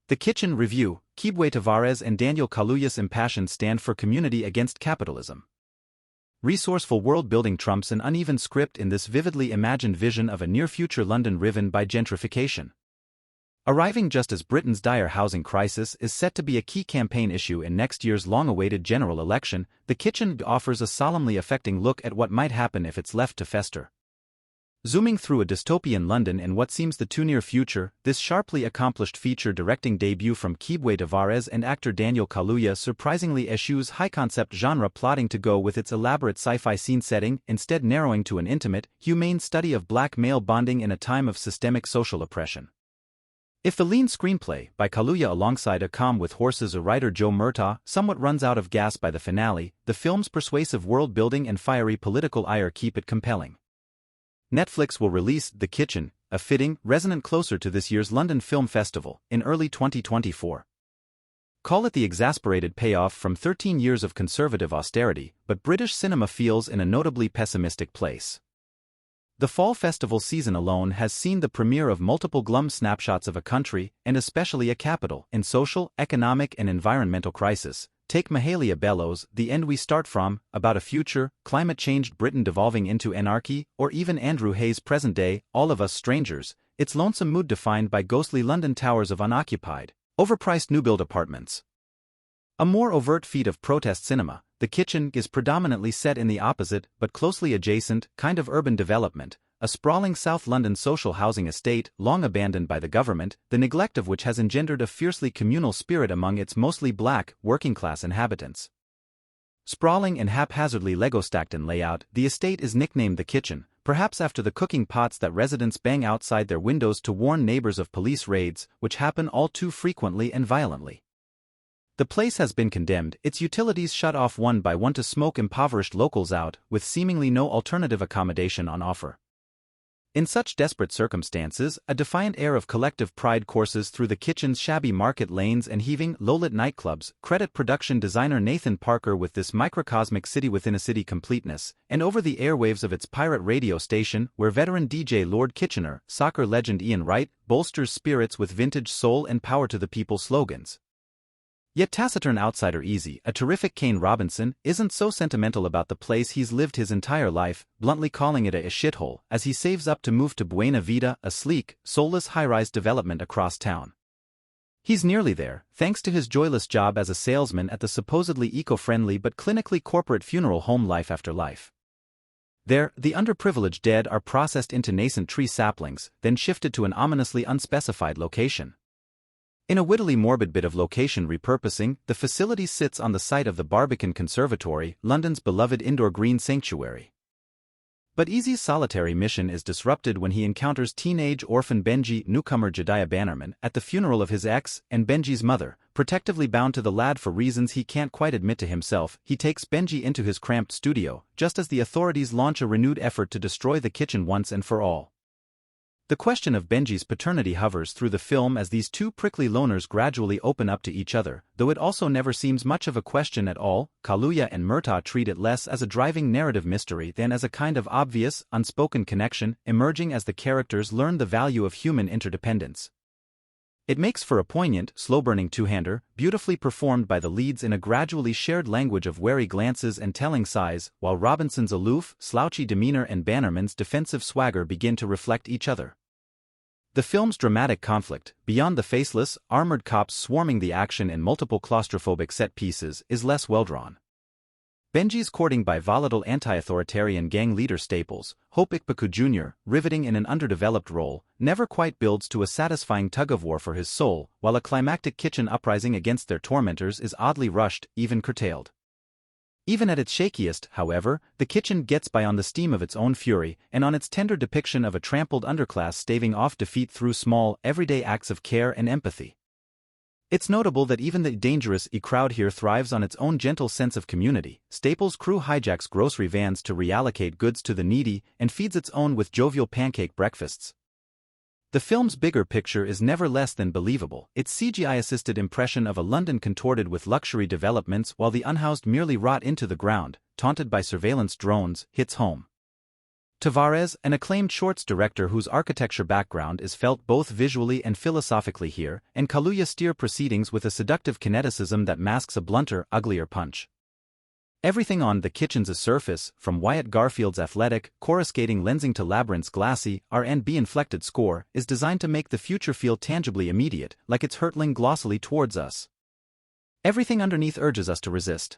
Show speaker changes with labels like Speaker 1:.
Speaker 1: The Kitchen Review, Quibue Tavares and Daniel Kaluuya's impassioned stand for community against capitalism. Resourceful world-building trumps an uneven script in this vividly imagined vision of a near-future London riven by gentrification. Arriving just as Britain's dire housing crisis is set to be a key campaign issue in next year's long-awaited general election, The Kitchen offers a solemnly affecting look at what might happen if it's left to fester. Zooming through a dystopian London in what seems the too-near future, this sharply accomplished feature-directing debut from Quibue Tavares and actor Daniel Kaluuya surprisingly eschews high-concept genre plotting to go with its elaborate sci-fi scene setting, instead narrowing to an intimate, humane study of black male bonding in a time of systemic social oppression. If the lean screenplay, by Kaluuya alongside a calm with horses writer Joe Murtaugh, somewhat runs out of gas by the finale, the film's persuasive world-building and fiery political ire keep it compelling. Netflix will release The Kitchen, a fitting, resonant closer to this year's London Film Festival, in early 2024. Call it the exasperated payoff from 13 years of conservative austerity, but British cinema feels in a notably pessimistic place. The fall festival season alone has seen the premiere of multiple glum snapshots of a country, and especially a capital, in social, economic and environmental crisis. Take Mahalia Bellows' The End We Start From, about a future, climate-changed Britain devolving into anarchy, or even Andrew Hay's present day, All of Us Strangers, its lonesome mood defined by ghostly London towers of unoccupied, overpriced new-build apartments. A more overt feat of protest cinema, The Kitchen is predominantly set in the opposite, but closely adjacent, kind of urban development, a sprawling South London social housing estate, long abandoned by the government, the neglect of which has engendered a fiercely communal spirit among its mostly black, working-class inhabitants. Sprawling and haphazardly Lego-stacked in layout, the estate is nicknamed The Kitchen, perhaps after the cooking pots that residents bang outside their windows to warn neighbors of police raids, which happen all too frequently and violently. The place has been condemned, its utilities shut off one by one to smoke impoverished locals out, with seemingly no alternative accommodation on offer. In such desperate circumstances, a defiant air of collective pride courses through The Kitchen's shabby market lanes and heaving, low-lit nightclubs. Credit production designer Nathan Parker with this microcosmic city-within-a-city completeness, and over the airwaves of its pirate radio station, where veteran DJ Lord Kitchener, soccer legend Ian Wright, bolsters spirits with vintage soul and power to the people slogans. Yet taciturn outsider Easy, a terrific Kane Robinson, isn't so sentimental about the place he's lived his entire life, bluntly calling it a shithole, as he saves up to move to Buena Vita, a sleek, soulless high-rise development across town. He's nearly there, thanks to his joyless job as a salesman at the supposedly eco-friendly but clinically corporate funeral home Life After Life. There, the underprivileged dead are processed into nascent tree saplings, then shifted to an ominously unspecified location. In a wittily morbid bit of location repurposing, the facility sits on the site of the Barbican Conservatory, London's beloved indoor green sanctuary. But Easy's solitary mission is disrupted when he encounters teenage orphan Benji, newcomer Jediah Bannerman, at the funeral of his ex, and Benji's mother, protectively bound to the lad for reasons he can't quite admit to himself. He takes Benji into his cramped studio, just as the authorities launch a renewed effort to destroy The Kitchen once and for all. The question of Benji's paternity hovers through the film as these two prickly loners gradually open up to each other, though it also never seems much of a question at all. Kaluuya and Murtaugh treat it less as a driving narrative mystery than as a kind of obvious, unspoken connection, emerging as the characters learn the value of human interdependence. It makes for a poignant, slow-burning two-hander, beautifully performed by the leads in a gradually shared language of wary glances and telling sighs, while Robinson's aloof, slouchy demeanor and Bannerman's defensive swagger begin to reflect each other. The film's dramatic conflict, beyond the faceless, armored cops swarming the action in multiple claustrophobic set pieces, is less well-drawn. Benji's courting by volatile anti-authoritarian gang leader Staples, Hope Ikpeku Jr., riveting in an underdeveloped role, never quite builds to a satisfying tug-of-war for his soul, while a climactic kitchen uprising against their tormentors is oddly rushed, even curtailed. Even at its shakiest, however, The Kitchen gets by on the steam of its own fury, and on its tender depiction of a trampled underclass staving off defeat through small, everyday acts of care and empathy. It's notable that even the dangerous crowd here thrives on its own gentle sense of community. Staples' crew hijacks grocery vans to reallocate goods to the needy, and feeds its own with jovial pancake breakfasts. The film's bigger picture is never less than believable, its CGI-assisted impression of a London contorted with luxury developments while the unhoused merely rot into the ground, taunted by surveillance drones, hits home. Tavares, an acclaimed shorts director whose architecture background is felt both visually and philosophically here, and Kaluuya steer proceedings with a seductive kineticism that masks a blunter, uglier punch. Everything on The Kitchen's surface, from Wyatt Garfield's athletic, coruscating lensing to Labyrinth's glassy, R&B-inflected score, is designed to make the future feel tangibly immediate, like it's hurtling glossily towards us. Everything underneath urges us to resist.